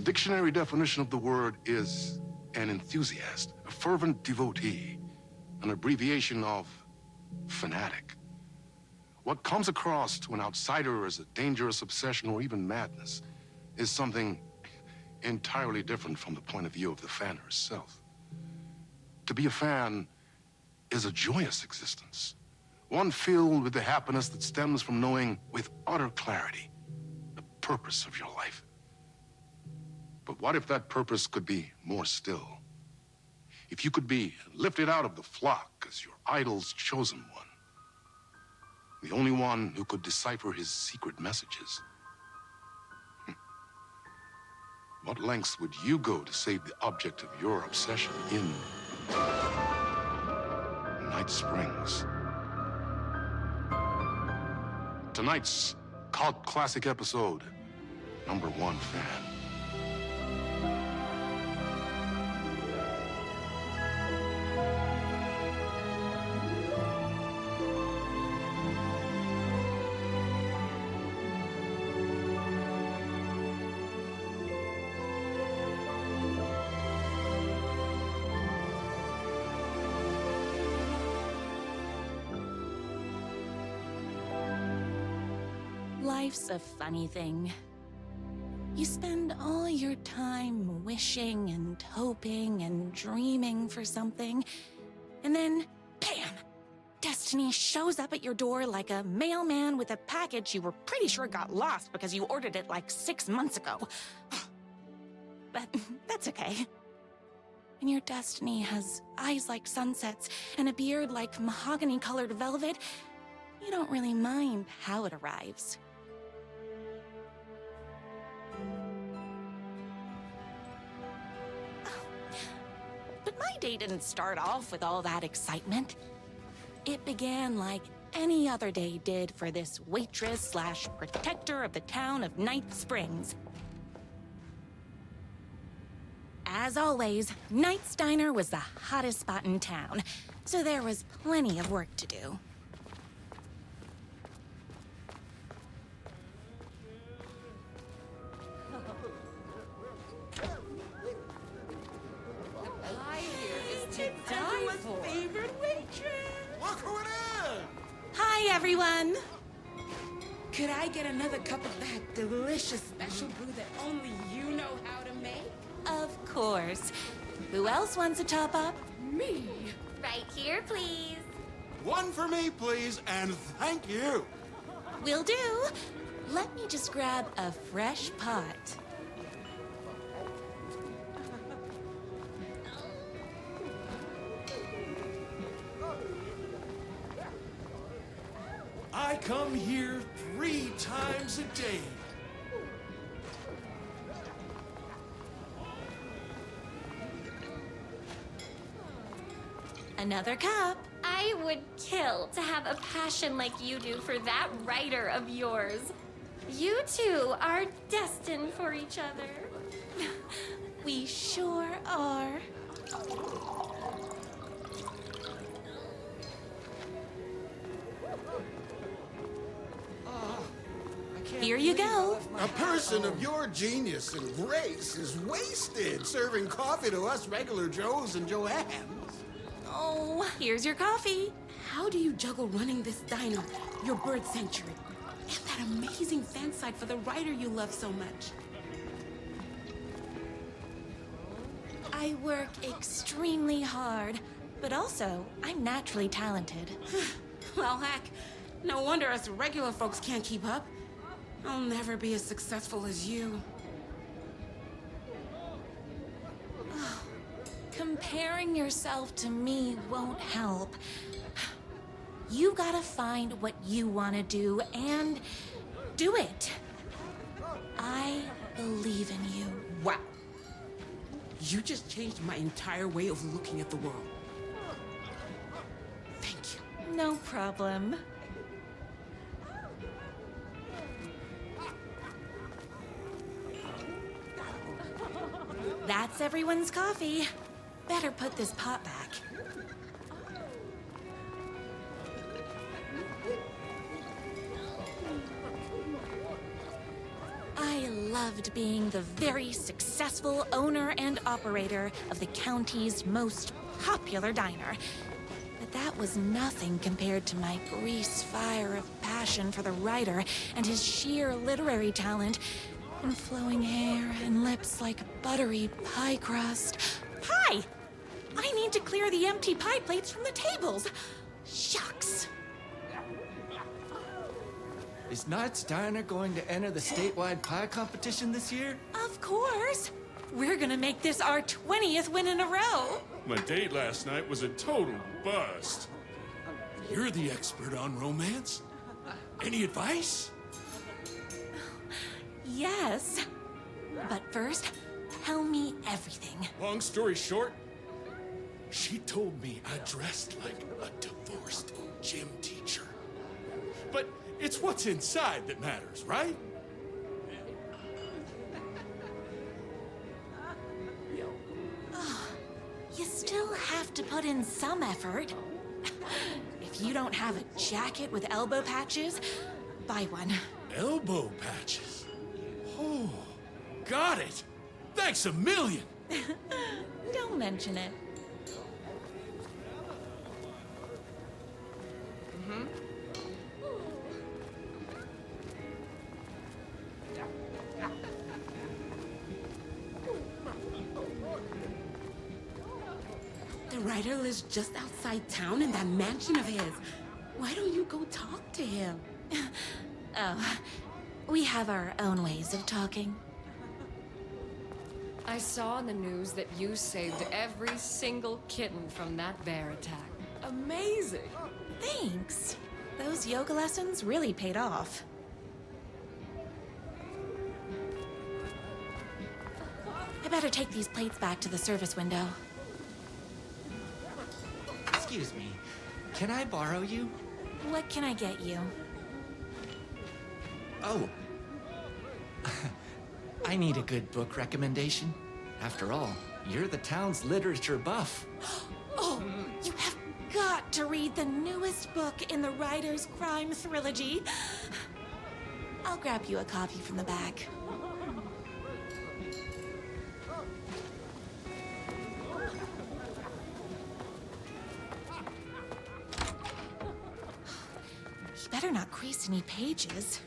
dictionary definition of the word is an enthusiast, a fervent devotee, an abbreviation of fanatic. What comes across to an outsider as a dangerous obsession or even madness is something entirely different from the point of view of the fan herself. To be a fan is a joyous existence, one filled with the happiness that stems from knowing with utter clarity the purpose of your life. But what if that purpose could be more still? If you could be lifted out of the flock as your idol's chosen one, the only one who could decipher his secret messages. What lengths would you go to save the object of your obsession in Night Springs? Tonight's cult classic episode, number 1 fan. Life's a funny thing. You spend all your time wishing and hoping and dreaming for something, and then, bam! Destiny shows up at your door like a mailman with a package you were pretty sure got lost because you ordered it like 6 months ago. But that's okay. When your destiny has eyes like sunsets and a beard like mahogany-colored velvet, you don't really mind how it arrives. But my day didn't start off with all that excitement. It began like any other day did for this waitress/protector of the town of Night Springs. As always, Night's Diner was the hottest spot in town, so there was plenty of work to do. Hi, everyone! Could I get another cup of that delicious special brew that only you know how to make? Of course. Who else wants a top-up? Me? Right here, please. One for me, please, and thank you. Will do. Let me just grab a fresh pot. I come here 3 times a day. Another cup. I would kill to have a passion like you do for that writer of yours. You two are destined for each other. We sure are. Here you go. A person of your genius and grace is wasted serving coffee to us regular Joes and Joannes. Oh, here's your coffee. How do you juggle running this diner, your bird sanctuary, and that amazing fan site for the writer you love so much? I work extremely hard, but also I'm naturally talented. Well, heck, no wonder us regular folks can't keep up. I'll never be as successful as you. Comparing yourself to me won't help. You gotta find what you want to do and do it. I believe in you. Wow. You just changed my entire way of looking at the world. Thank you. No problem. That's everyone's coffee. Better put this pot back. I loved being the very successful owner and operator of the county's most popular diner. But that was nothing compared to my grease fire of passion for the writer and his sheer literary talent, and flowing hair and lips like buttery pie crust. Pie! I need to clear the empty pie plates from the tables. Shucks. Is Knight's Diner going to enter the statewide pie competition this year? Of course. We're gonna make this our 20th win in a row. My date last night was a total bust. You're the expert on romance. Any advice? Yes. But first, tell me everything. Long story short, she told me I dressed like a divorced gym teacher. But it's what's inside that matters, right? You still have to put in some effort. If you don't have a jacket with elbow patches, buy one. Elbow patches. Oh, got it. Thanks a million. Don't mention it. The writer lives just outside town in that mansion of his. Why don't you go talk to him? Oh, we have our own ways of talking. I saw in the news that you saved every single kitten from that bear attack. Amazing! Thanks. Those yoga lessons really paid off. I better take these plates back to the service window. Excuse me, can I borrow you? What can I get you? Oh. I need a good book recommendation. After all, you're the town's literature buff. Oh, you have got to read the newest book in the writer's crime trilogy. I'll grab you a copy from the back. You better not crease any pages.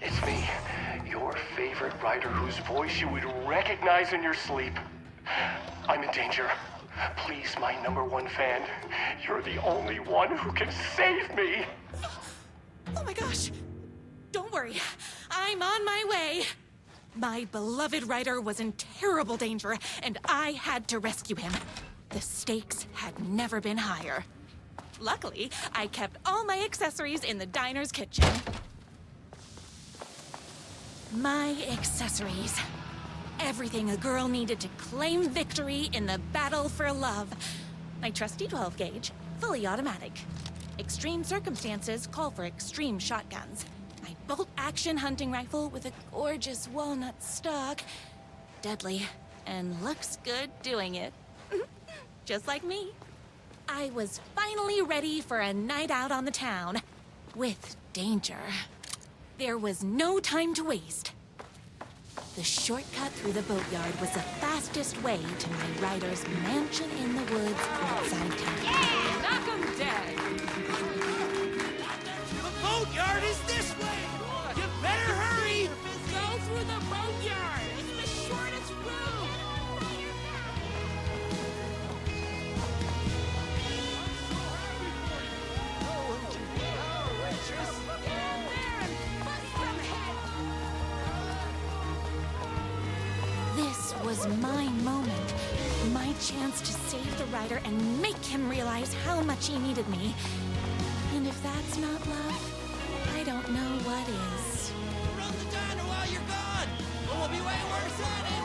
It's me, your favorite writer whose voice you would recognize in your sleep. I'm in danger. Please, my #1 fan, you're the only one who can save me. Oh my gosh! Don't worry, I'm on my way. My beloved writer was in terrible danger, and I had to rescue him. The stakes had never been higher. Luckily, I kept all my accessories in the diner's kitchen. My accessories. Everything a girl needed to claim victory in the battle for love. My trusty 12 gauge, fully automatic. Extreme circumstances call for extreme shotguns. My bolt-action hunting rifle with a gorgeous walnut stock. Deadly, and looks good doing it. Just like me. I was finally ready for a night out on the town. With danger. There was no time to waste. The shortcut through the boatyard was the fastest way to my writer's mansion in the woods outside town. Yeah! Knock 'em dead! The boatyard is this way! You better hurry! Go through the boatyard! It's the shortest route! This was my moment. My chance to save the writer and make him realize how much he needed me. And if that's not love, I don't know what is. Run the diner while you're gone! Or we'll be way worse at it!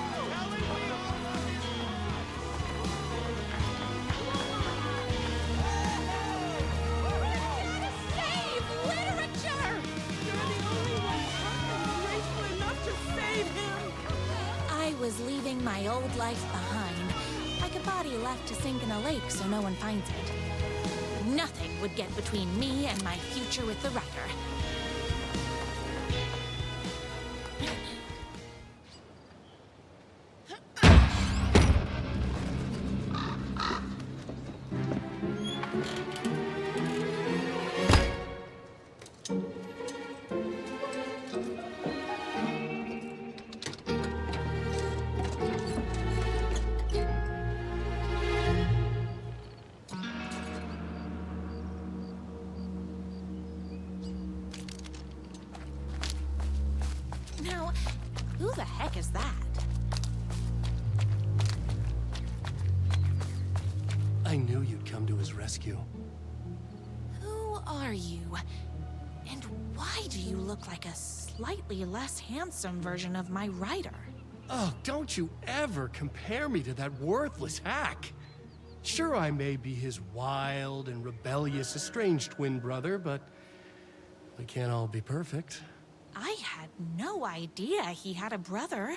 Save literature! leaving my old life behind, like a body left to sink in a lake so no one finds it. Nothing would get between me and my future with the writer. Now, who the heck is that? I knew you'd come to his rescue. Who are you? And why do you look like a slightly less handsome version of my writer? Oh, don't you ever compare me to that worthless hack. Sure, I may be his wild and rebellious estranged twin brother, but we can't all be perfect. I had no idea he had a brother.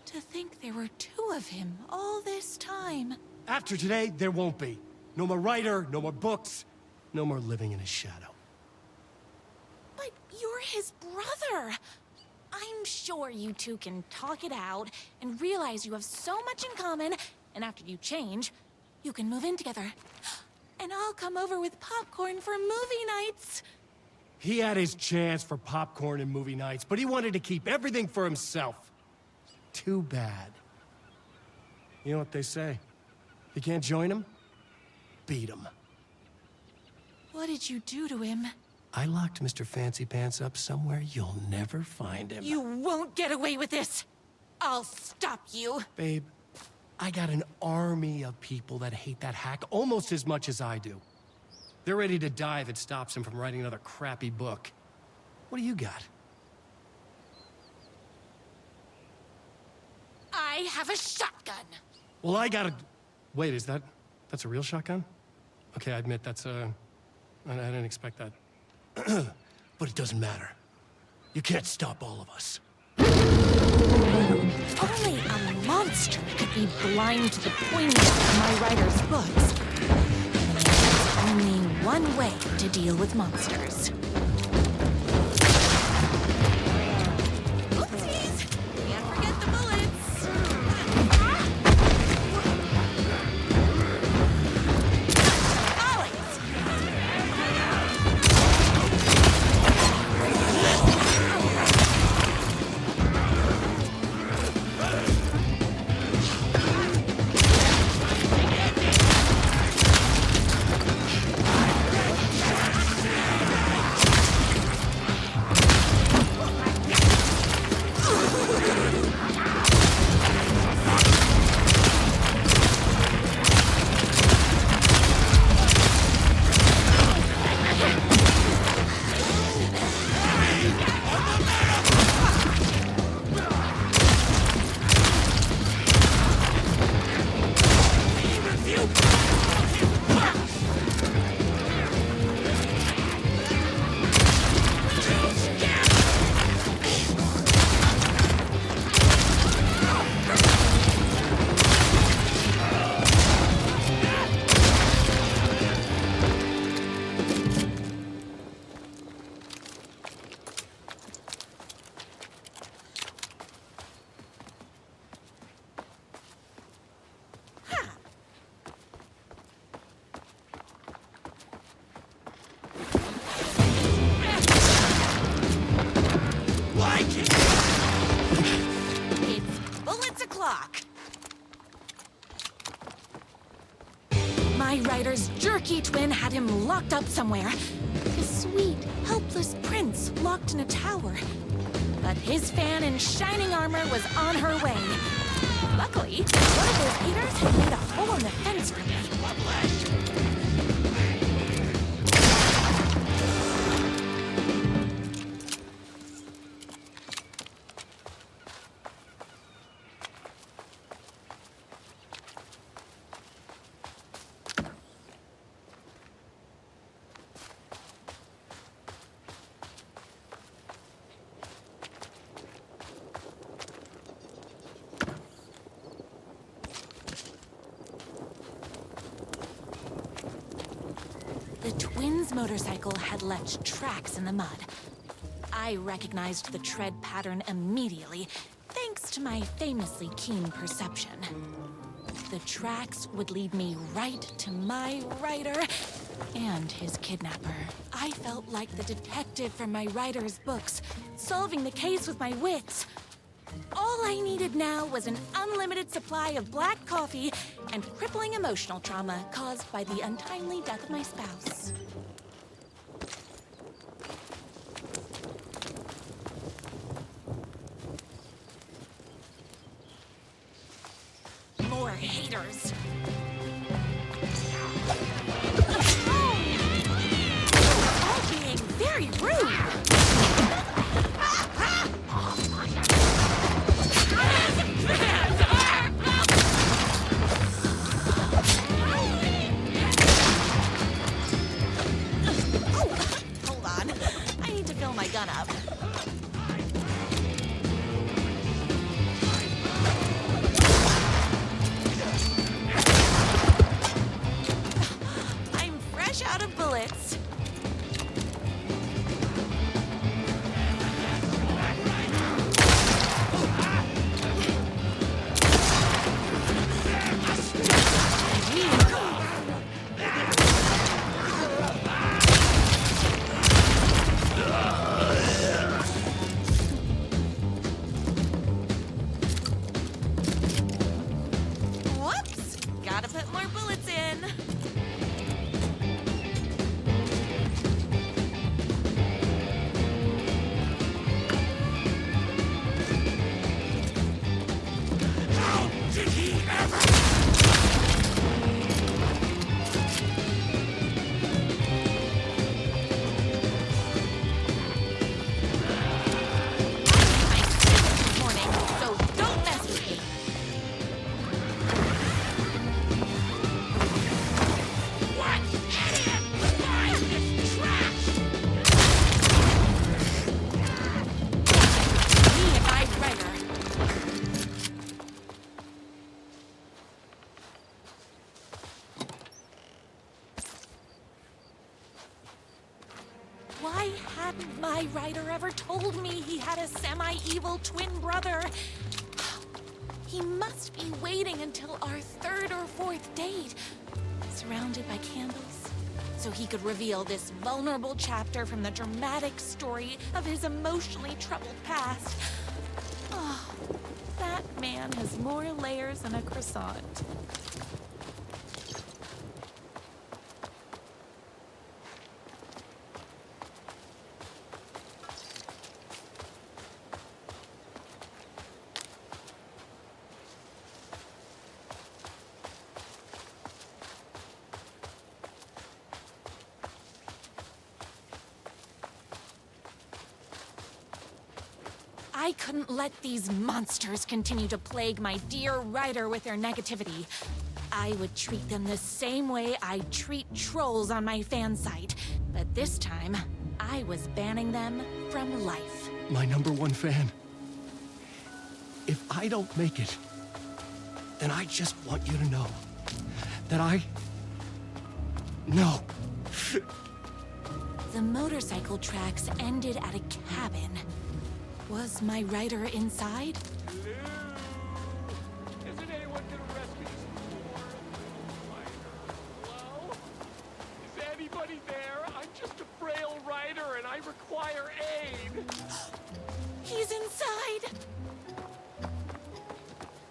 To think there were two of him all this time. After today, there won't be. No more writer, no more books, no more living in his shadow. But you're his brother. I'm sure you two can talk it out and realize you have so much in common, and after you change, you can move in together. And I'll come over with popcorn for movie nights. He had his chance for popcorn and movie nights, but he wanted to keep everything for himself. Too bad. You know what they say? If you can't join him, beat him. What did you do to him? I locked Mr. Fancy Pants up somewhere you'll never find him. You won't get away with this. I'll stop you. Babe, I got an army of people that hate that hack almost as much as I do. They're ready to die if it stops him from writing another crappy book. What do you got? I have a shotgun. Well, I got a... Wait, that's a real shotgun? Okay, I admit I didn't expect that. But it doesn't matter. You can't stop all of us. Only a monster could be blind to the poignancy of my writer's books. There's only one way to deal with monsters. Oopsies! Can't forget the bullets. My writer's jerky twin had him locked up somewhere. His sweet, helpless prince locked in a tower. But his fan in shining armor was on her way. Luckily, one of those haters had made a hole in the fence for me. Ben's motorcycle had left tracks in the mud. I recognized the tread pattern immediately, thanks to my famously keen perception. The tracks would lead me right to my rider and his kidnapper. I felt like the detective from my writer's books, solving the case with my wits. All I needed now was an unlimited supply of black coffee and crippling emotional trauma caused by the untimely death of my spouse. More haters. All being very rude. Hold on. I need to fill my gun up. I'm fresh out of bullets. Whoops! Gotta put more bullets in. Did he ever? I slept this morning, so don't mess with me. What? Idiot! Why this trash? Me and my writer. Why hadn't my writer ever told me he had a semi-evil twin brother? He must be waiting until our third or fourth date, surrounded by candles, so he could reveal this vulnerable chapter from the dramatic story of his emotionally troubled past. Oh, that man has more layers than a croissant. I couldn't let these monsters continue to plague my dear writer with their negativity. I would treat them the same way I treat trolls on my fan site, but this time, I was banning them from life. My #1 fan. If I don't make it, then I just want you to know that No. The motorcycle tracks ended at a cabin. Was my writer inside? Isn't anyone gonna rescue this poor writer? Hello? Is anybody there? I'm just a frail writer and I require aid. He's inside!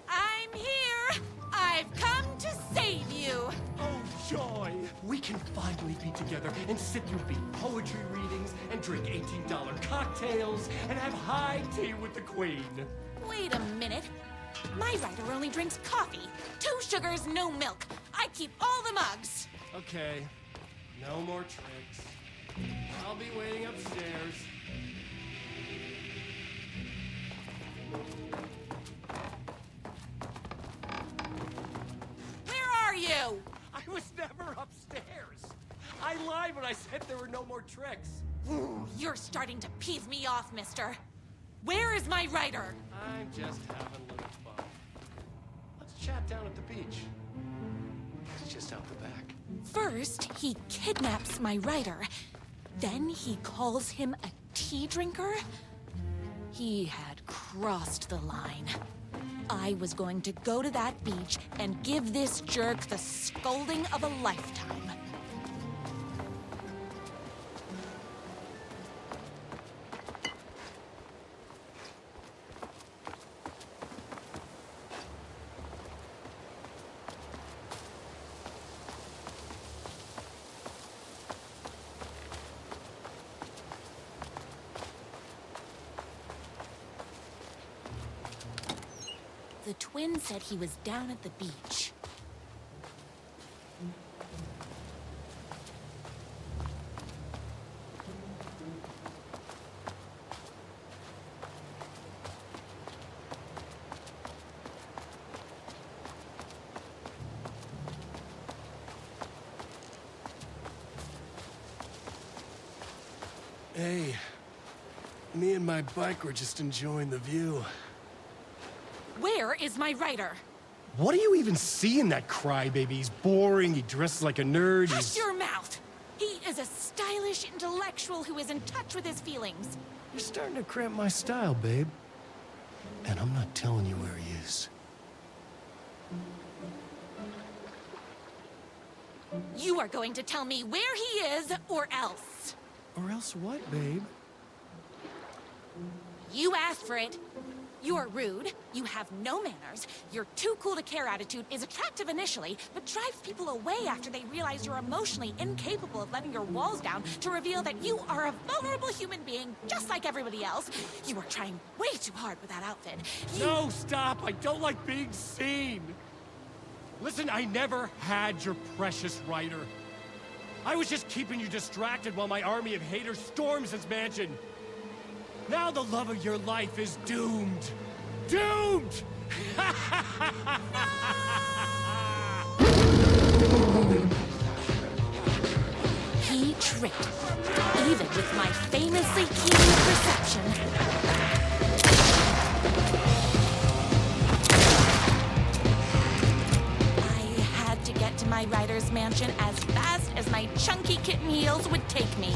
I'm here! I've come to save you! Oh, joy! We can finally be together and sit through big poetry readings and drink $18 cocktails and have high tea with the Queen. Wait a minute. My writer only drinks coffee. 2 sugars, no milk. I keep all the mugs. Okay, no more tricks. I'll be waiting upstairs. Where are you? I was never upstairs. I lied when I said there were no more tricks. Ooh, you're starting to peeve me off, mister. Where is my writer? I'm just having a little fun. Let's chat down at the beach. It's just out the back. First, he kidnaps my writer. Then he calls him a tea drinker. He had crossed the line. I was going to go to that beach and give this jerk the scolding of a lifetime. The twin said he was down at the beach. Hey, me and my bike were just enjoying the view. Where is my writer? What do you even see in that crybaby? He's boring, he dresses like a nerd, Hush your mouth! He is a stylish intellectual who is in touch with his feelings. You're starting to cramp my style, babe. And I'm not telling you where he is. You are going to tell me where he is, or else. Or else what, babe? You asked for it. You are rude, you have no manners, your too cool to care attitude is attractive initially, but drives people away after they realize you're emotionally incapable of letting your walls down to reveal that you are a vulnerable human being just like everybody else. You are trying way too hard with that outfit. No, stop! I don't like being seen! Listen, I never had your precious writer. I was just keeping you distracted while my army of haters storms his mansion. Now the love of your life is doomed! Doomed! He tricked me, even with my famously keen perception. I had to get to my writer's mansion as fast as my chunky kitten heels would take me.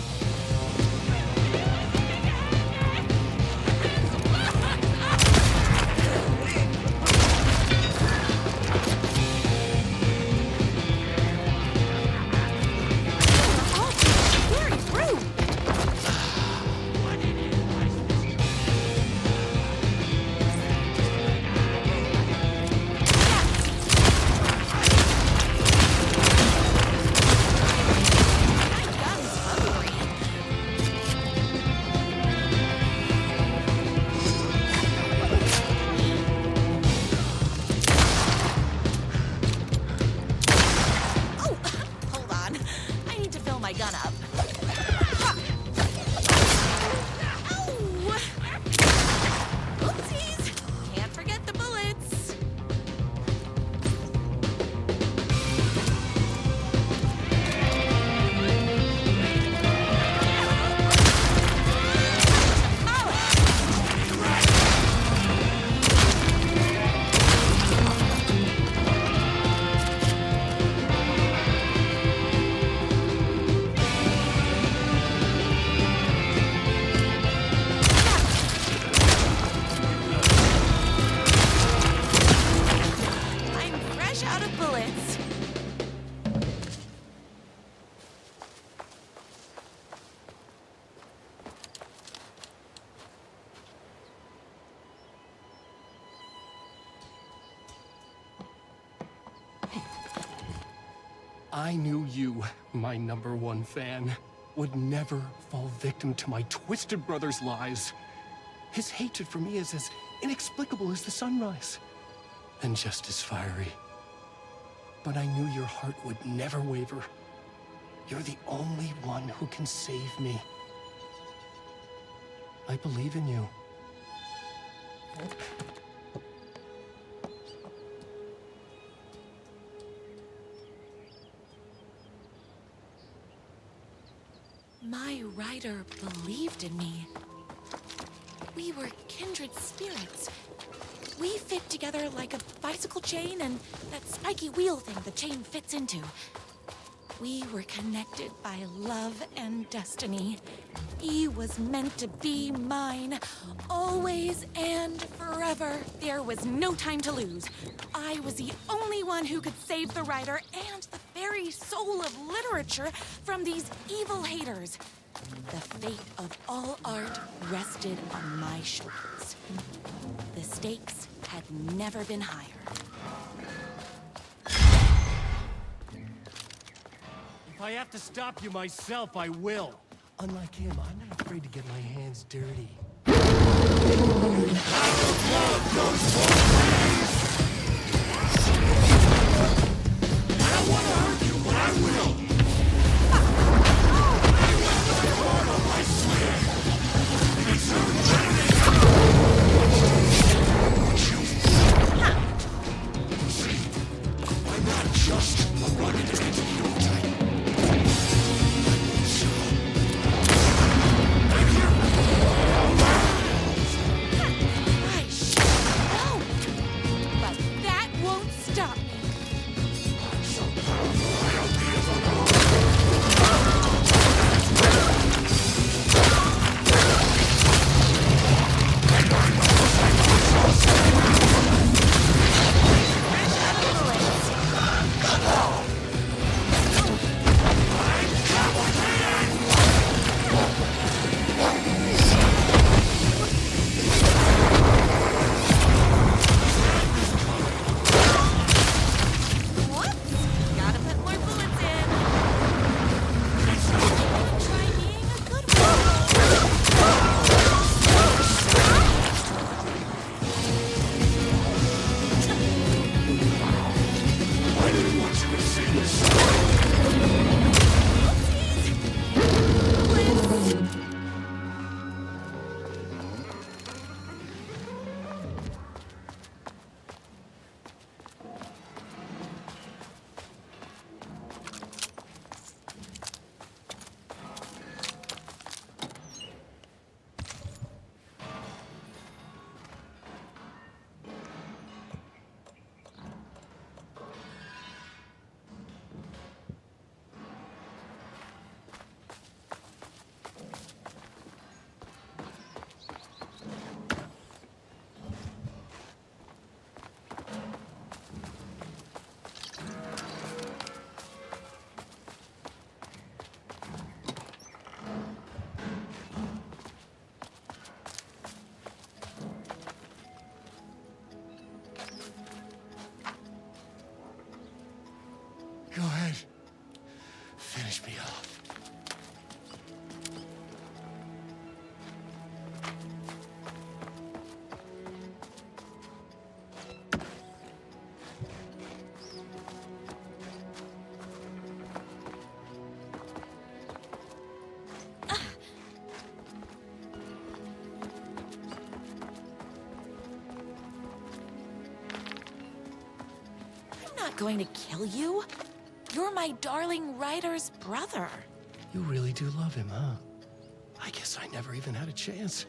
I knew you, my #1 fan, would never fall victim to my twisted brother's lies. His hatred for me is as inexplicable as the sunrise, and just as fiery. But I knew your heart would never waver. You're the only one who can save me. I believe in you. My writer believed in me. We were kindred spirits. We fit together like a bicycle chain and that spiky wheel thing the chain fits into. We were connected by love and destiny. He was meant to be mine, always and forever. There was no time to lose. I was the only one who could save the writer and the very soul of literature from these evil haters. The fate of all art rested on my shoulders. The stakes had never been higher. If I have to stop you myself, I will. Unlike him, I'm not afraid to get my hands dirty. I don't want to hurt you, but I will. I swear. It's I'm not just a rugged antidote type. Go ahead. Finish me off. I'm not going to kill you. You're my darling writer's brother. You really do love him, huh? I guess I never even had a chance.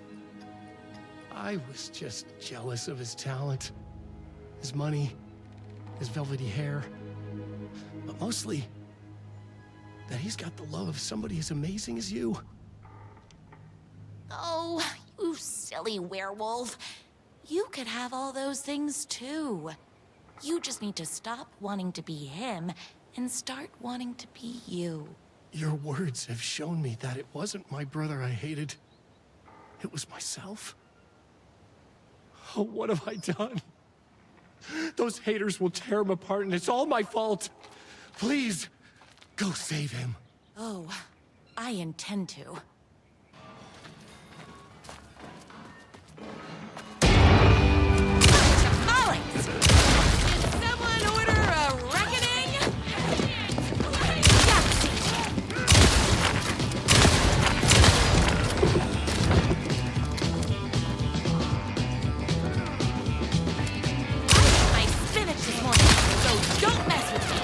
I was just jealous of his talent, his money, his velvety hair. But mostly, that he's got the love of somebody as amazing as you. Oh, you silly werewolf. You could have all those things too. You just need to stop wanting to be him and start wanting to be you. Your words have shown me that it wasn't my brother I hated. It was myself. Oh, what have I done? Those haters will tear him apart, and it's all my fault. Please, go save him. Oh, I intend to. Tamales! Did someone order a reckoning? I ate my spinach this morning, so don't mess with me.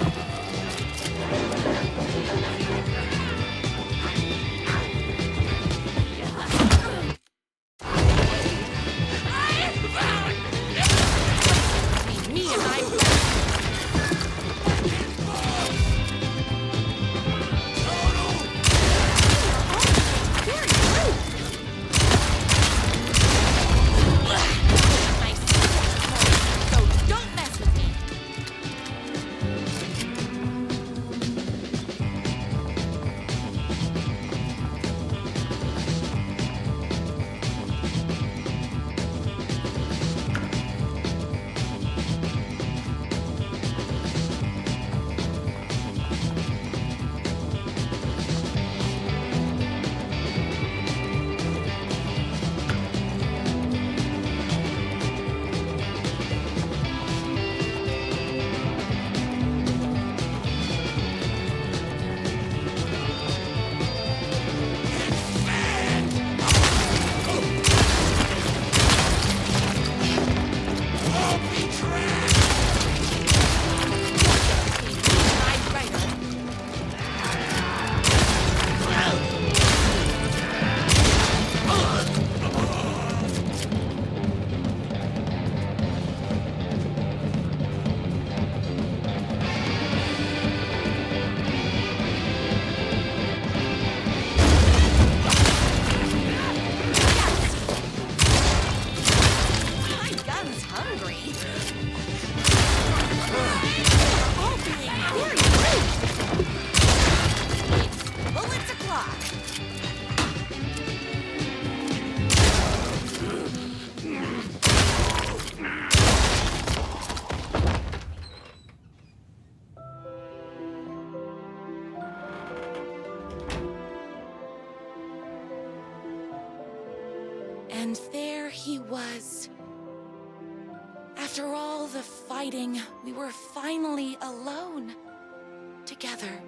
was. After all the fighting, we were finally alone. Together.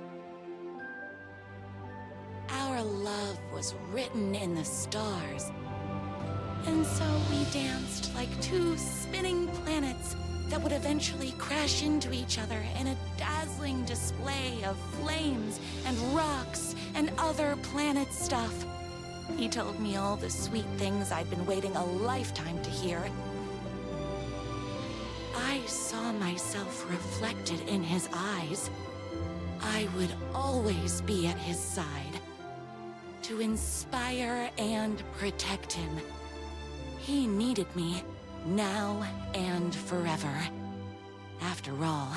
Our love was written in the stars. And so we danced like two spinning planets that would eventually crash into each other in a dazzling display of flames and rocks and other planet stuff. He told me all the sweet things I'd been waiting a lifetime to hear. I saw myself reflected in his eyes. I would always be at his side, to inspire and protect him. He needed me, now and forever. After all,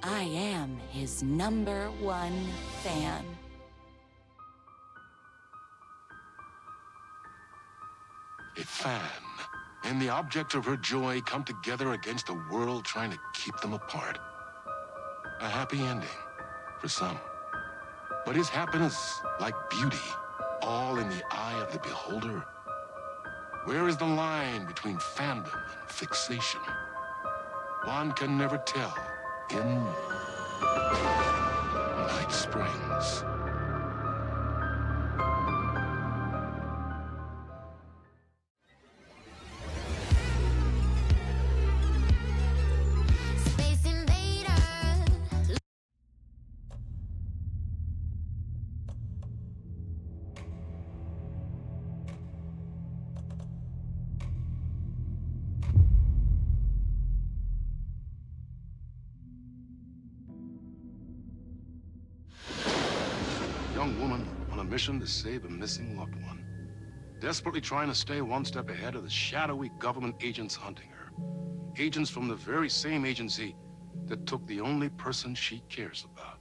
I am his #1 fan. A fan and the object of her joy come together against a world trying to keep them apart. A happy ending for some. But is happiness, like beauty, all in the eye of the beholder? Where is the line between fandom and fixation? One can never tell in Night Springs. Space Invader. Young woman on a mission to save a missing loved one. Desperately trying to stay one step ahead of the shadowy government agents hunting her. Agents from the very same agency that took the only person she cares about.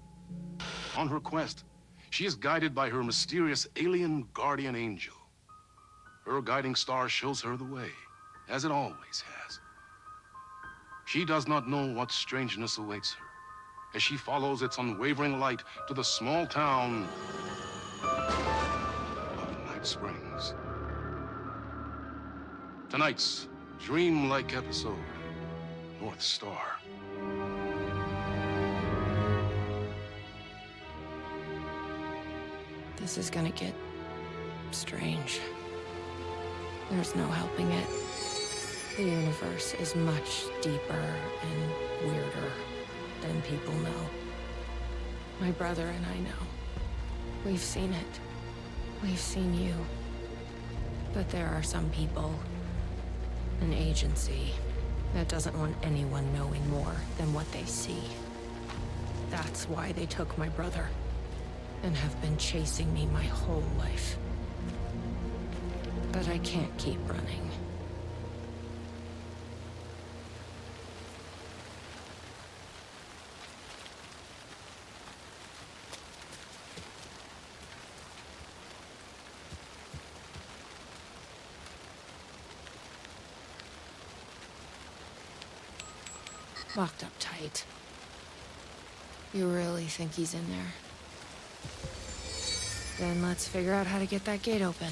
On her quest, she is guided by her mysterious alien guardian angel. Her guiding star shows her the way, as it always has. She does not know what strangeness awaits her as she follows its unwavering light to the small town of Night Springs. Tonight's dreamlike episode, North Star. This is gonna get strange. There's no helping it. The universe is much deeper and weirder than people know. My brother and I know. We've seen it. We've seen you. But there are some people, an agency, that doesn't want anyone knowing more than what they see. That's why they took my brother and have been chasing me my whole life. But I can't keep running. Locked up tight. You really think he's in there? Then let's figure out how to get that gate open.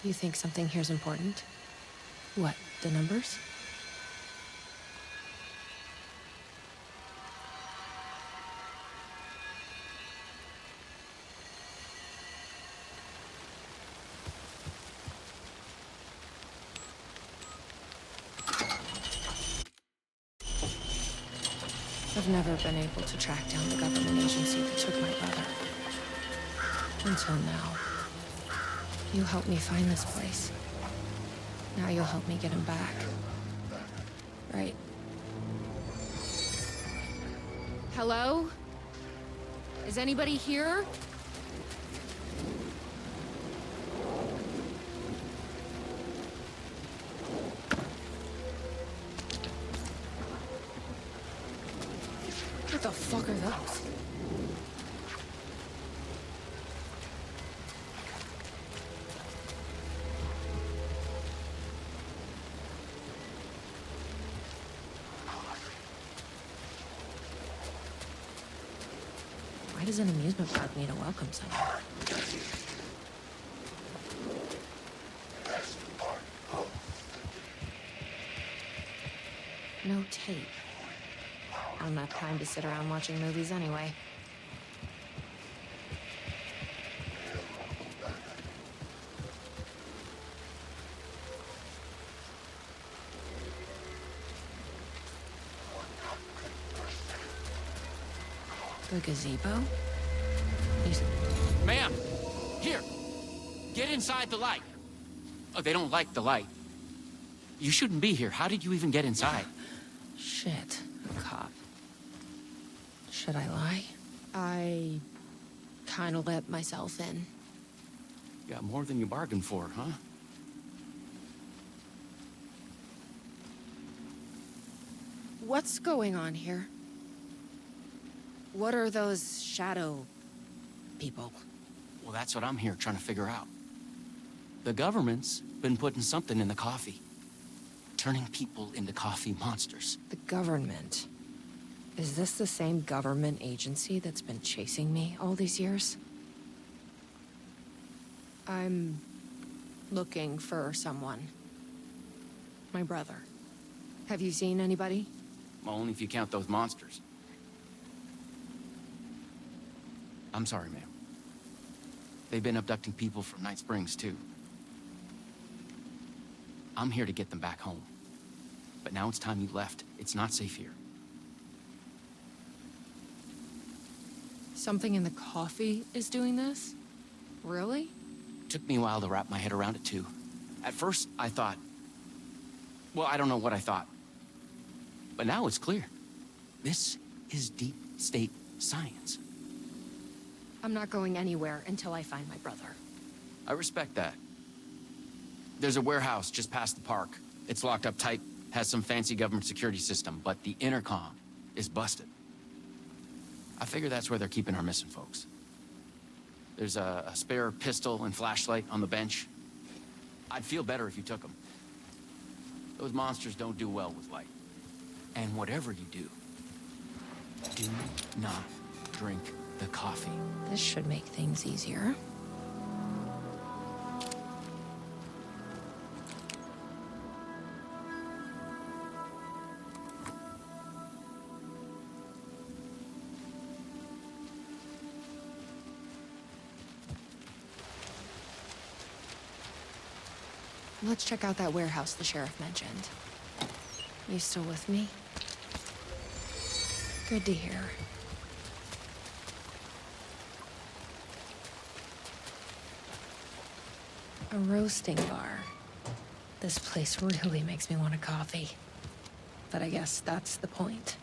You think something here's important? What, the numbers? I've never been able to track down the government agency that took my brother. Until now. You helped me find this place. Now you'll help me get him back. Right? Hello? Is anybody here? What the fuck are those? Why does an amusement park need a welcome sign? No tape. I don't have time to sit around watching movies anyway. The gazebo? Ma'am! Here! Get inside the light! Oh, they don't like the light. You shouldn't be here. How did you even get inside? Shit. A cop. Should I lie? I kinda let myself in. Got more than you bargained for, huh? What's going on here? What are those shadow people? Well, that's what I'm here trying to figure out. The government's been putting something in the coffee. Turning people into coffee monsters. The government? Is this the same government agency that's been chasing me all these years? I'm looking for someone. My brother. Have you seen anybody? Well, only if you count those monsters. I'm sorry, ma'am. They've been abducting people from Night Springs, too. I'm here to get them back home. But now it's time you left. It's not safe here. Something in the coffee is doing this? Really? Took me a while to wrap my head around it, too. At first, I thought... Well, I don't know what I thought. But now it's clear. This is deep state science. I'm not going anywhere until I find my brother. I respect that. There's a warehouse just past the park. It's locked up tight, has some fancy government security system, but the intercom is busted. I figure that's where they're keeping our missing folks. There's a spare pistol and flashlight on the bench. I'd feel better if you took them. Those monsters don't do well with light. And whatever you do not drink the coffee. This should make things easier. Let's check out that warehouse the sheriff mentioned. You still with me? Good to hear. A roasting bar. This place really makes me want a coffee. But I guess that's the point.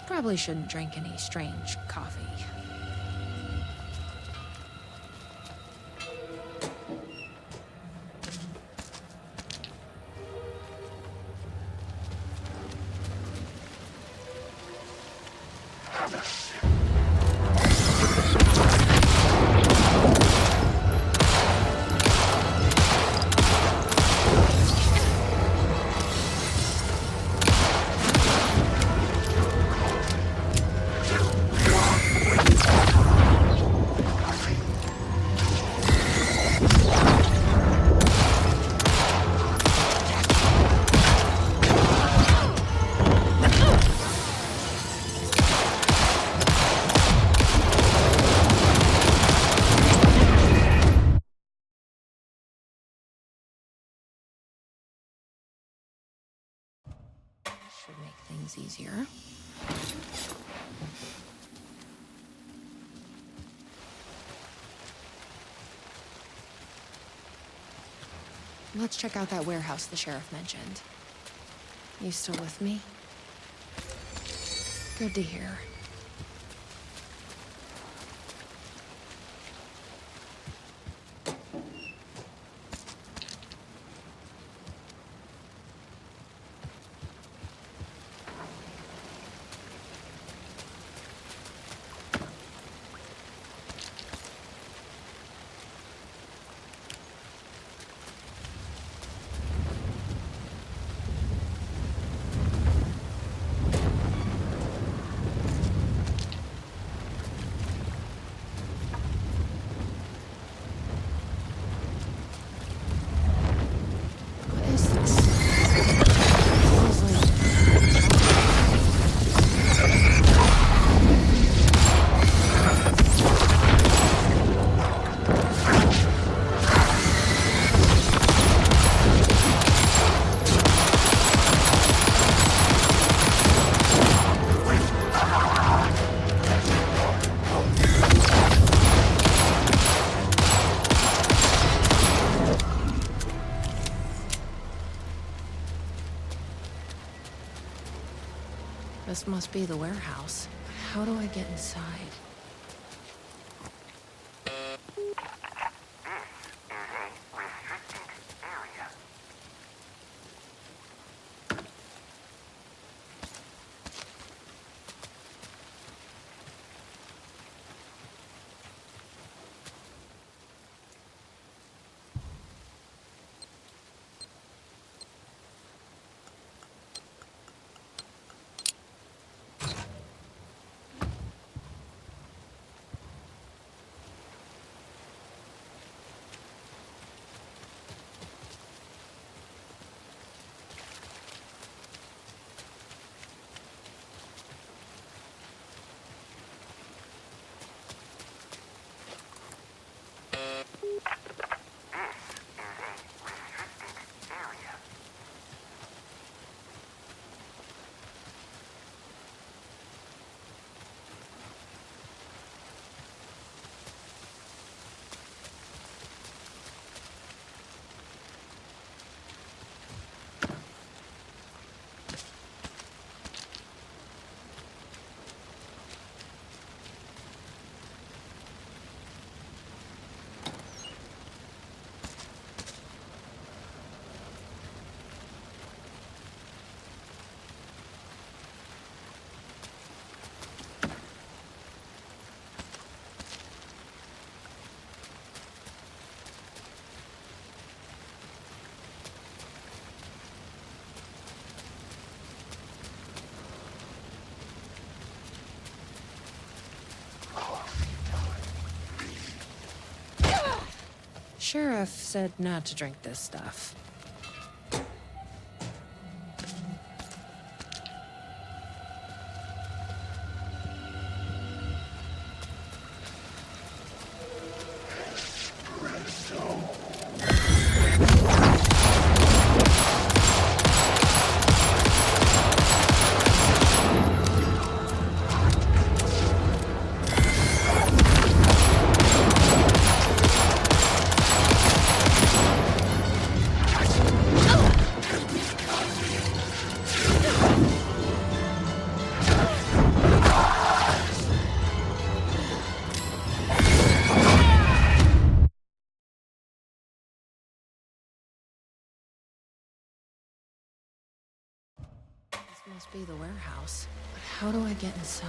Probably shouldn't drink any strange coffee. Should make things easier. Let's check out that warehouse the sheriff mentioned. You still with me? Good to hear. What is this? Smells like... This must be the warehouse. How do I get inside? Sheriff said not to drink this stuff. This must be the warehouse. But how do I get inside?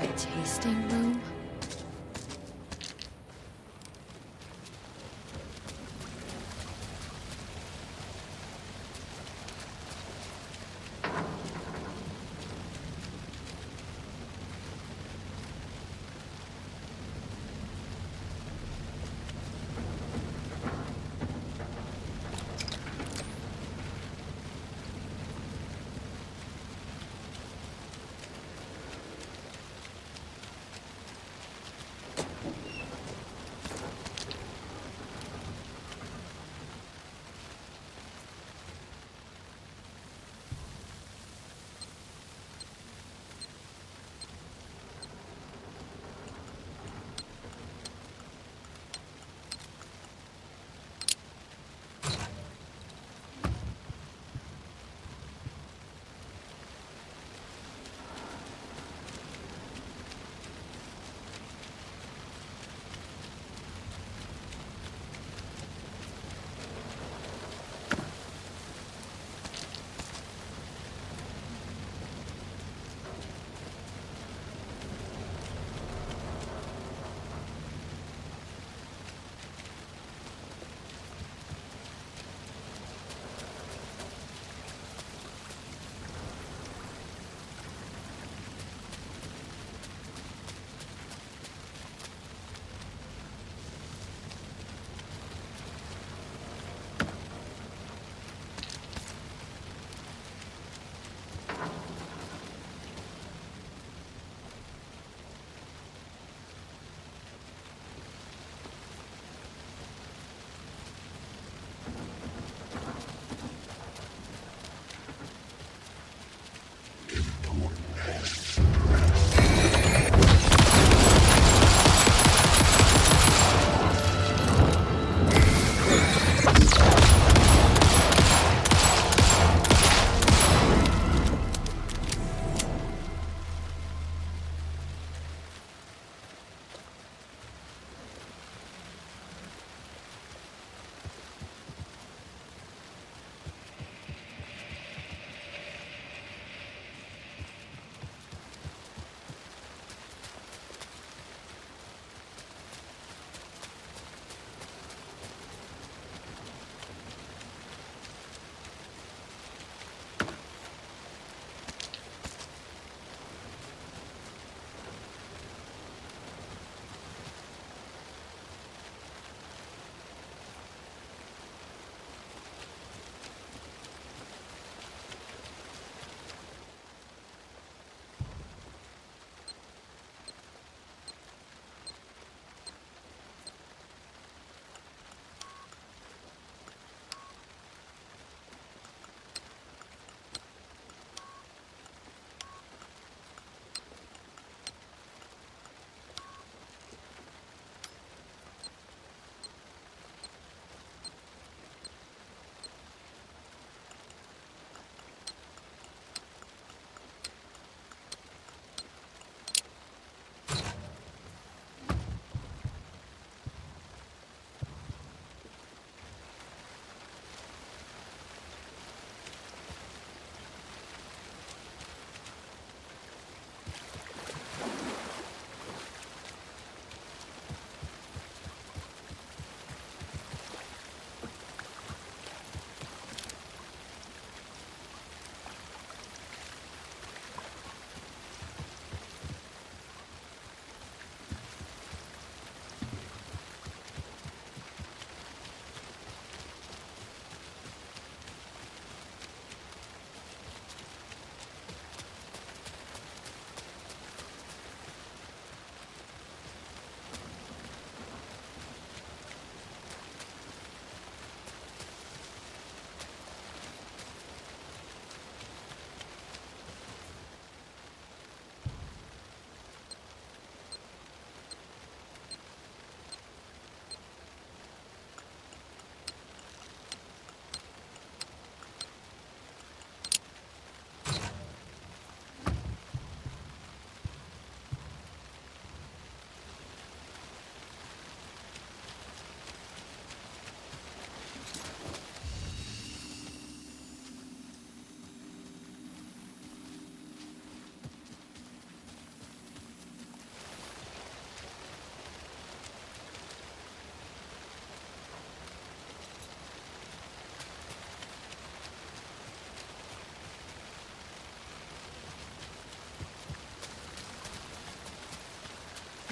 A tasting room?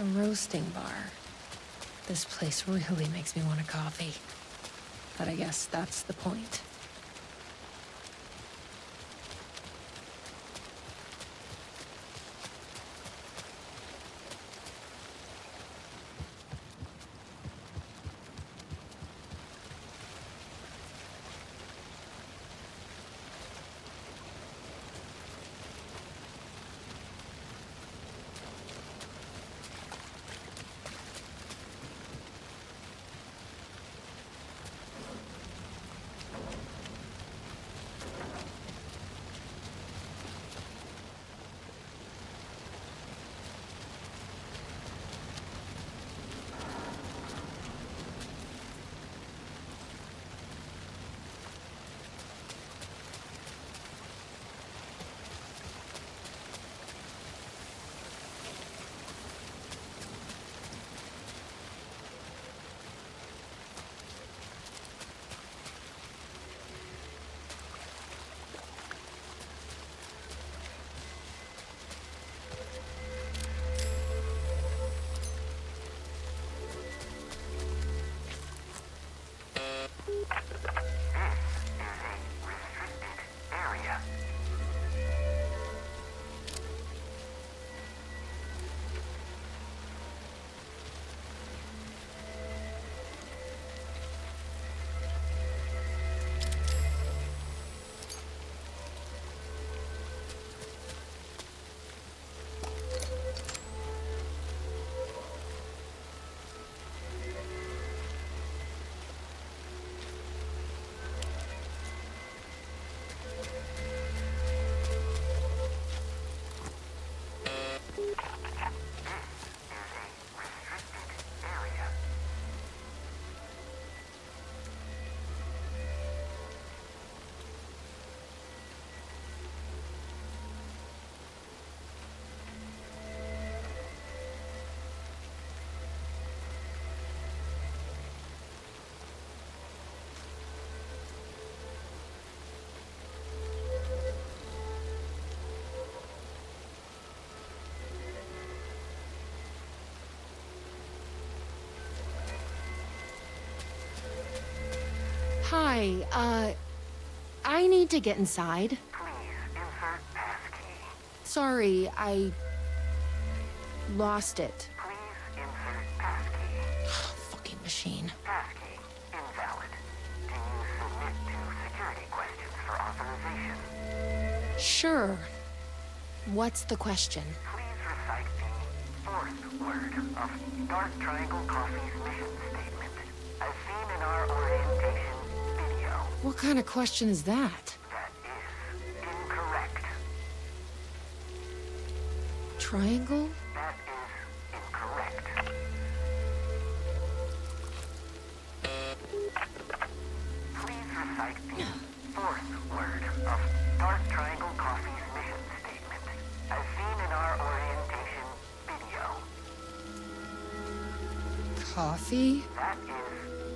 A roasting bar. This place really makes me want a coffee. But I guess that's the point. Hi, I need to get inside. Please insert passkey. Sorry, I lost it. Please insert passkey. Fucking machine. Passkey invalid. Do you submit to security questions for authorization? Sure. What's the question? Please recite the fourth word of Dark Triangle Coffee's mission statement, as seen in our orientation video. What kind of question is that? That is incorrect. Triangle? That is incorrect. Please recite the fourth word of Dark Triangle Coffee's mission statement, as seen in our orientation video. Coffee? That is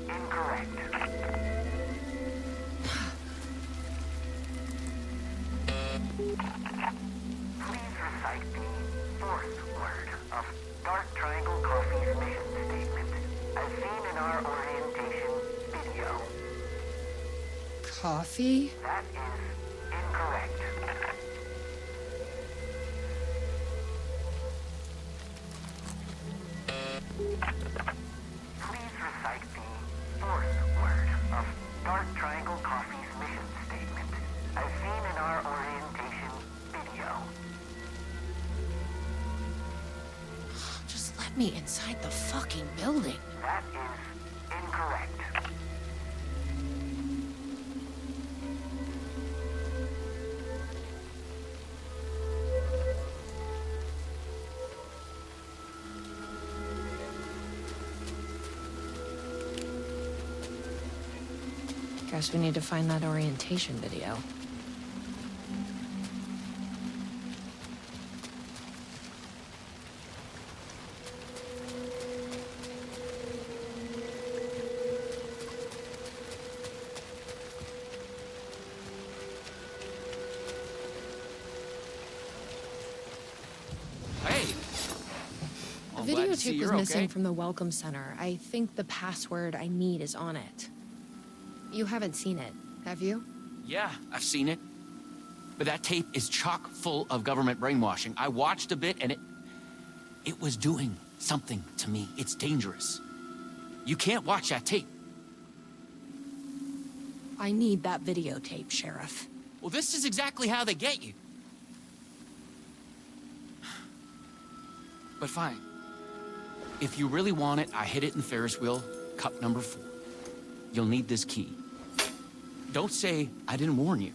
incorrect. Please recite the fourth word of Dark Triangle Coffee's mission statement, as seen in our orientation video. Coffee? That is incorrect. Please recite the fourth word of Dark Triangle Coffee's mission statement, as seen in our orientation video. Just let me inside the fucking building. That is incorrect. Guess we need to find that orientation video. Hey! glad to see videotape was you're missing okay. from the welcome center. I think the password I need is on it. You haven't seen it, have you? Yeah, I've seen it. But that tape is chock full of government brainwashing. I watched a bit, and it was doing something to me. It's dangerous. You can't watch that tape. I need that videotape, Sheriff. Well, this is exactly how they get you. But fine. If you really want it, I hid it in the Ferris wheel, cup number 4. You'll need this key. Don't say I didn't warn you.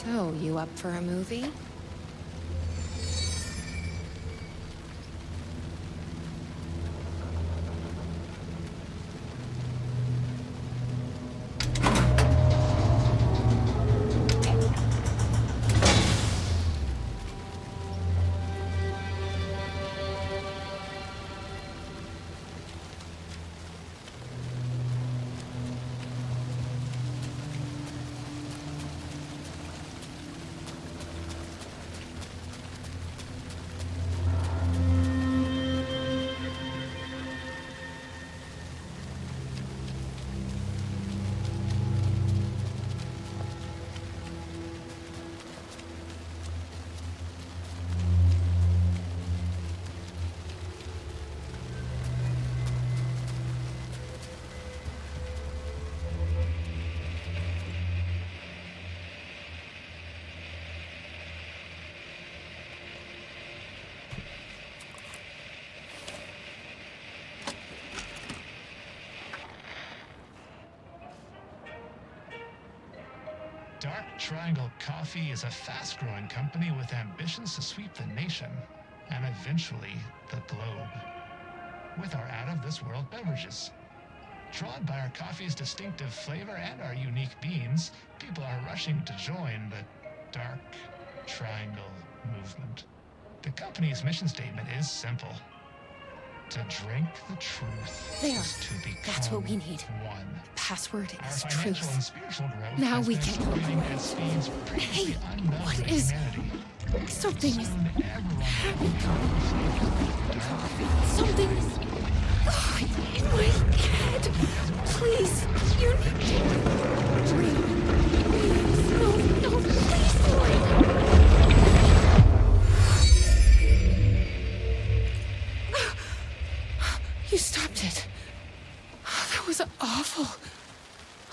So, you up for a movie? Dark Triangle Coffee is a fast-growing company with ambitions to sweep the nation and eventually the globe with our out-of-this-world beverages. Drawn by our coffee's distinctive flavor and our unique beans, people are rushing to join the Dark Triangle movement. The company's mission statement is simple: To drink the truth There. is to become That's what we need. one. Password Our is financial and truth. spiritual growth Now has we been can accelerating operate. at speeds previously Hey, unknown what to is- humanity. Something is Soon, everyone will happening. dark. Something is in my head. Please, you need to breathe. Please, no, please, Lord. You stopped it. That was awful.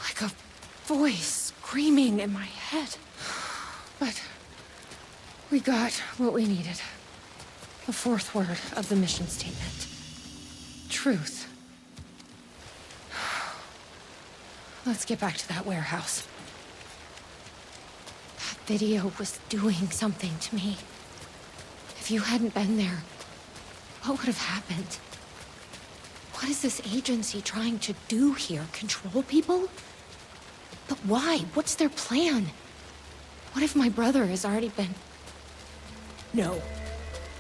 Like a voice screaming in my head. But we got what we needed. The fourth word of the mission statement. Truth. Let's get back to that warehouse. That video was doing something to me. If you hadn't been there, what would have happened? What is this agency trying to do here? Control people? But why? What's their plan? What if my brother has already been... No.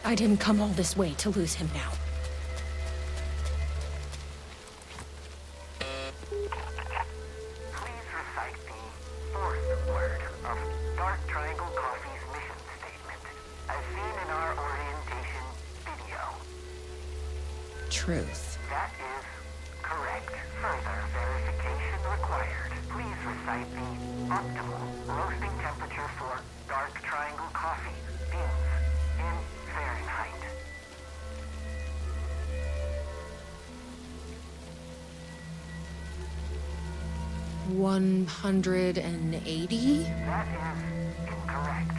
I didn't come all this way to lose him now. Please recite the fourth word of Dark Triangle Coffee's mission statement, as seen in our orientation video. Truth. That is correct. Further verification required. Please recite the optimal roasting temperature for Dark Triangle Coffee beans in Fahrenheit. $180? That is incorrect.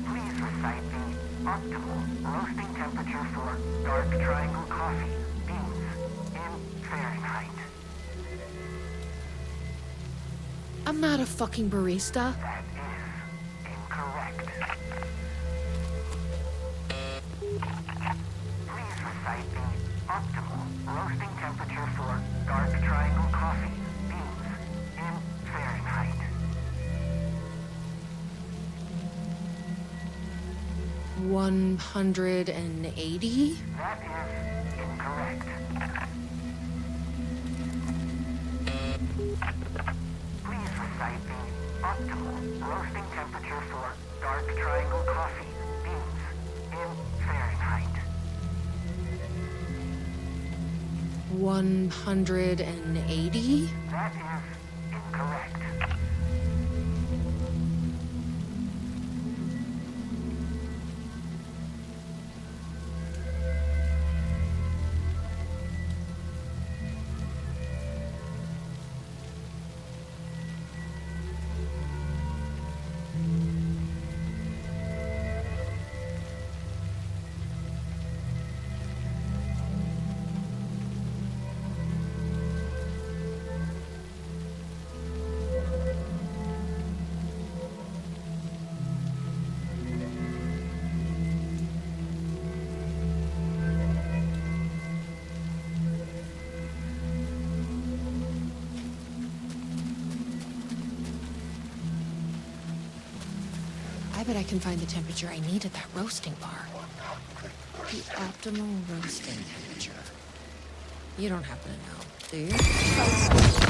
Please recite the optimal roasting temperature for Dark Triangle Coffee beans in Fahrenheit. I'm not a fucking barista. That is incorrect. Please recite the optimal roasting temperature for Dark Triangle Coffee beans in Fahrenheit. $180? That is incorrect. Please recite the optimal roasting temperature for Dark Triangle Coffee beans in Fahrenheit. $180? That is incorrect. I bet I can find the temperature I need at that roasting bar. The optimal roasting temperature. You don't happen to know, do you?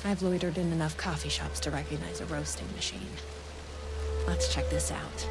I've loitered in enough coffee shops to recognize a roasting machine. Let's check this out.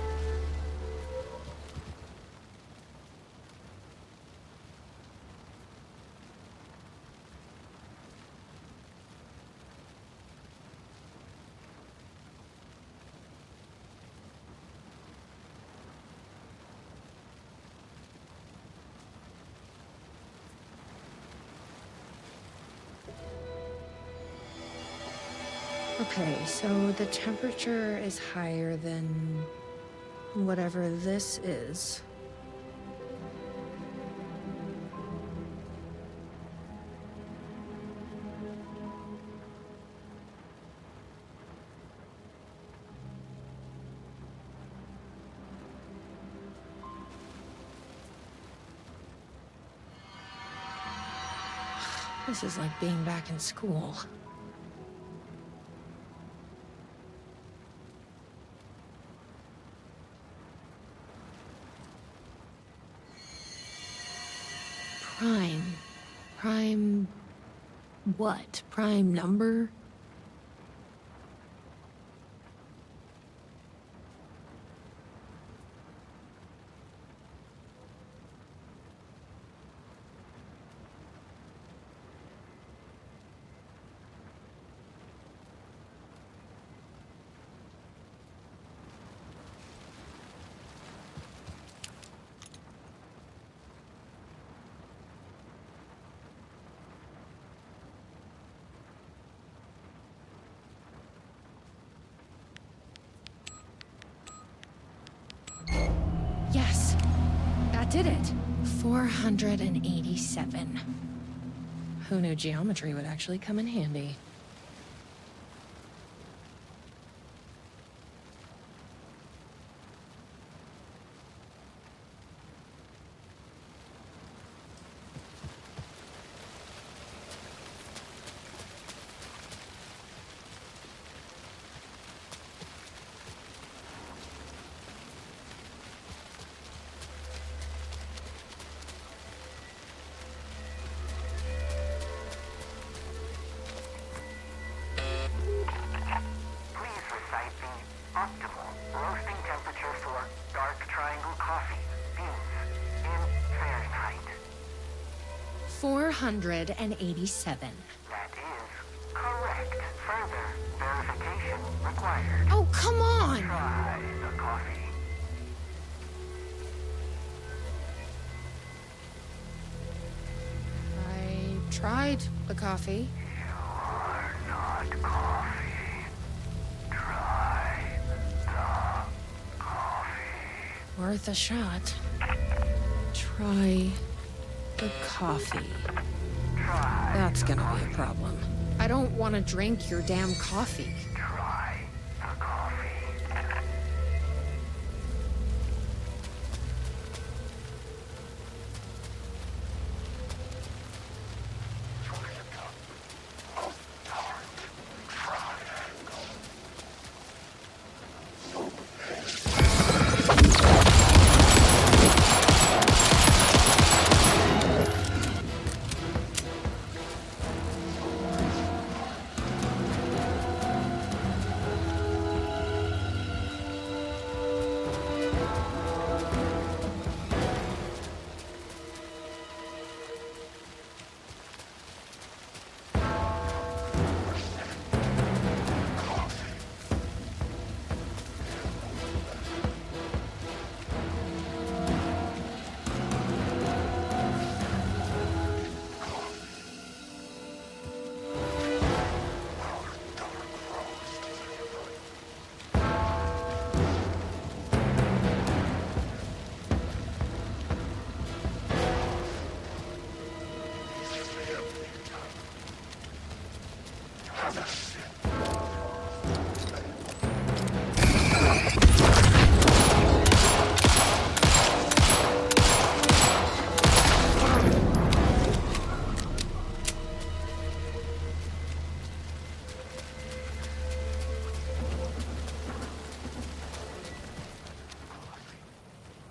Okay, so the temperature is higher than whatever this is. This is like being back in school. Prime... what? Prime number? Yes, that did it. 487. Who knew geometry would actually come in handy? Please recite the optimal roasting temperature for dark triangle coffee beans in Fahrenheit. 487. That is correct. Further verification required. Oh, come on! Try the coffee. I tried the coffee. You are not coffee. Try the coffee. Worth a shot. Try the coffee. Try That's gonna be a problem. I don't want to drink your damn coffee. Try the coffee.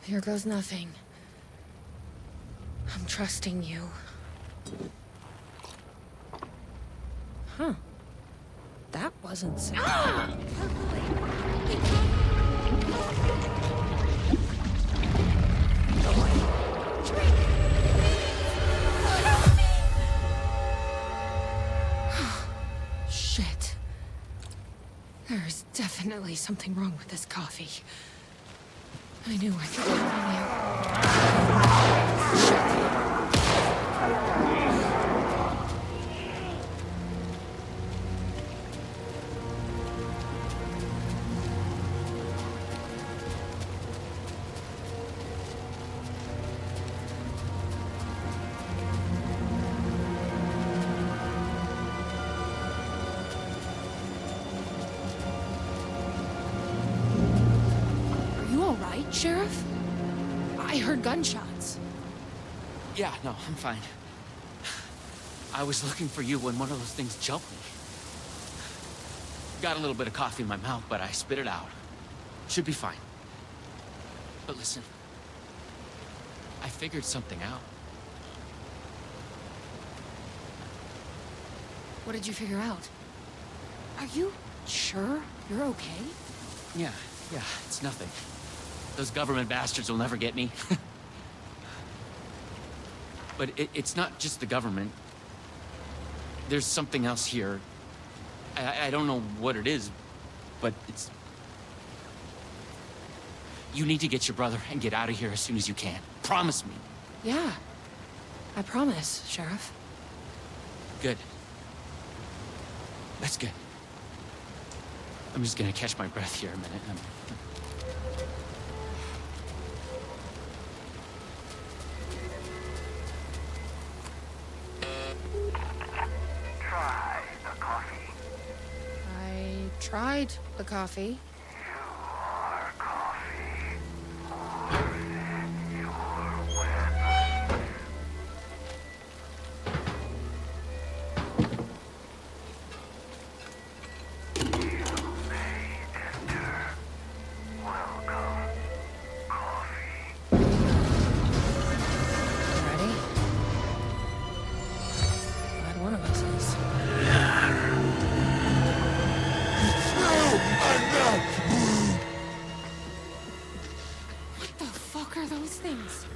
Here goes nothing. I'm trusting you. Huh. That wasn't safe. Shit. There's definitely something wrong with this coffee. I knew I could count on you. Shit. Sheriff? I heard gunshots. Yeah, no, I'm fine. I was looking for you when one of those things jumped me. Got a little bit of coffee in my mouth, but I spit it out. Should be fine. But listen, I figured something out. What did you figure out? Are you sure you're okay? Yeah, it's nothing. Those government bastards will never get me. But it's not just the government. There's something else here. I don't know what it is, but it's... You need to get your brother and get out of here as soon as you can. Promise me. Yeah. I promise, Sheriff. Good. That's good. I'm just gonna catch my breath here a minute. Try the coffee. I tried the coffee. You are coffee. More than your weapons. You may enter. Welcome, coffee. Ready? Glad one of us is. What the fuck are those things?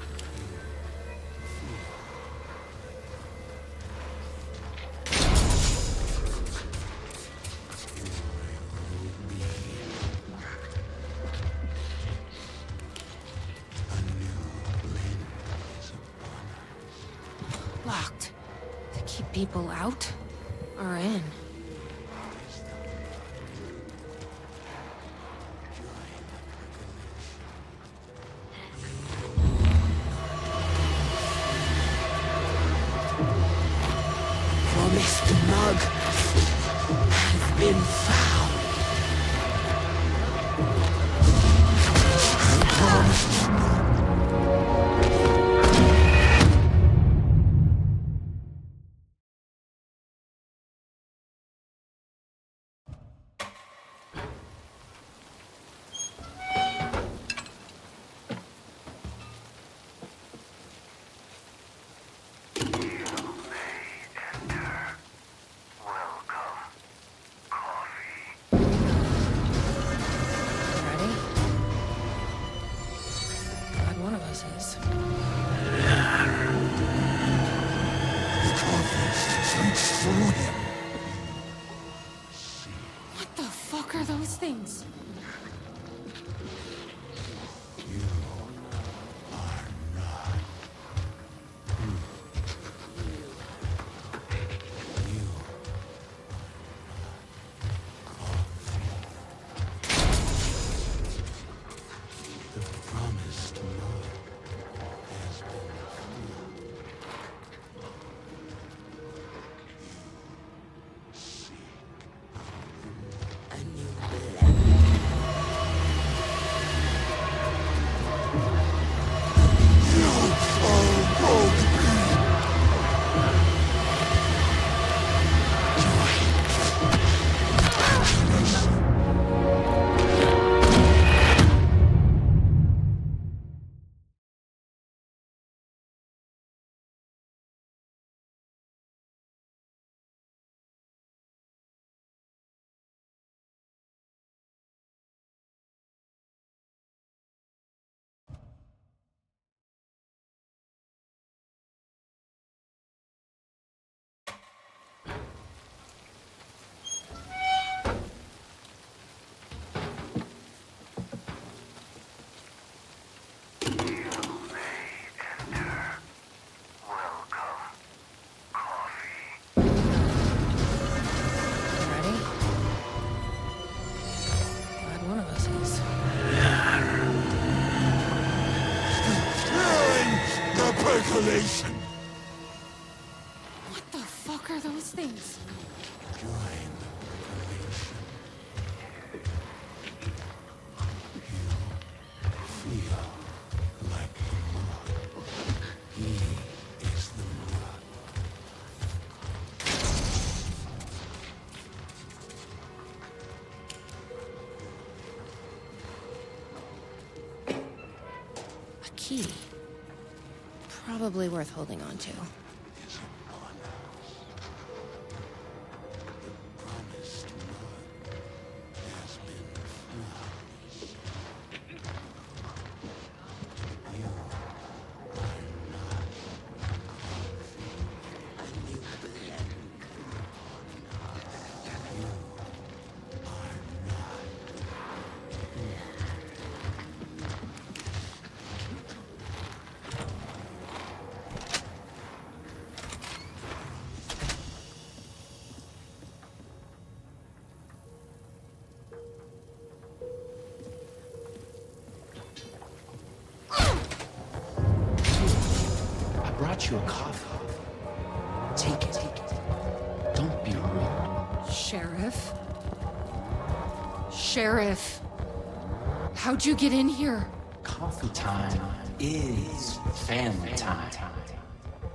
Locked. To keep people out or in? Promised mug has been found. Welcome, coffee. Ready? Glad one of us is. What the fuck are those things? A new blend. Welcome, coffee. Ready? Glad one of us is. The percolation. What the fuck are those things? Like the mud. He is the mud. key. Probably worth holding on to. I brought you a coffee. Take it. Don't be rude. Sheriff? Sheriff! How'd you get in here? Coffee time is family time.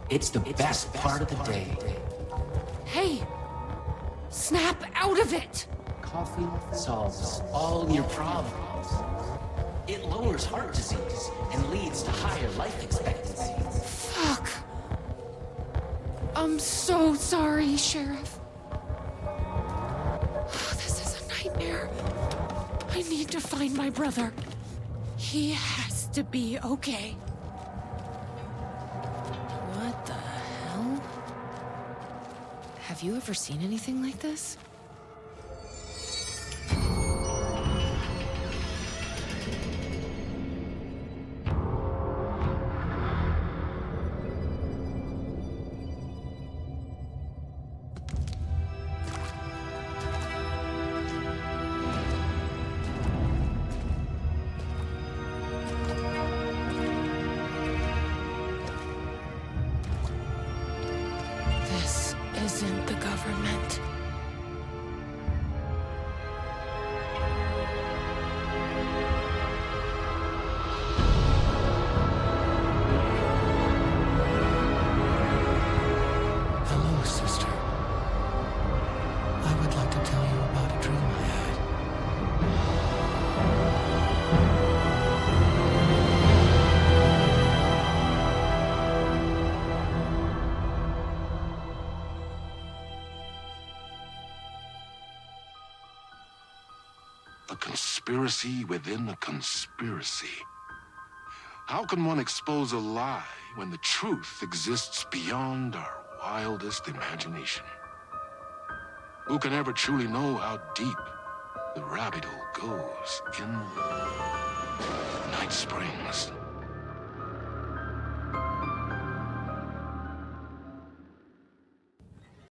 It's the best part of the day. Hey! Snap out of it! Coffee solves all your problems. It lowers heart disease and leads to higher life expectancy. Fuck. I'm so sorry, Sheriff. This is a nightmare. I need to find my brother. He has to be okay. What the hell? Have you ever seen anything like this? This isn't the government. Hello, sister. I would like to tell you about a dream I had. A conspiracy within a conspiracy. How can one expose a lie when the truth exists beyond our wildest imagination? Who can ever truly know how deep the rabbit hole goes in Night Springs?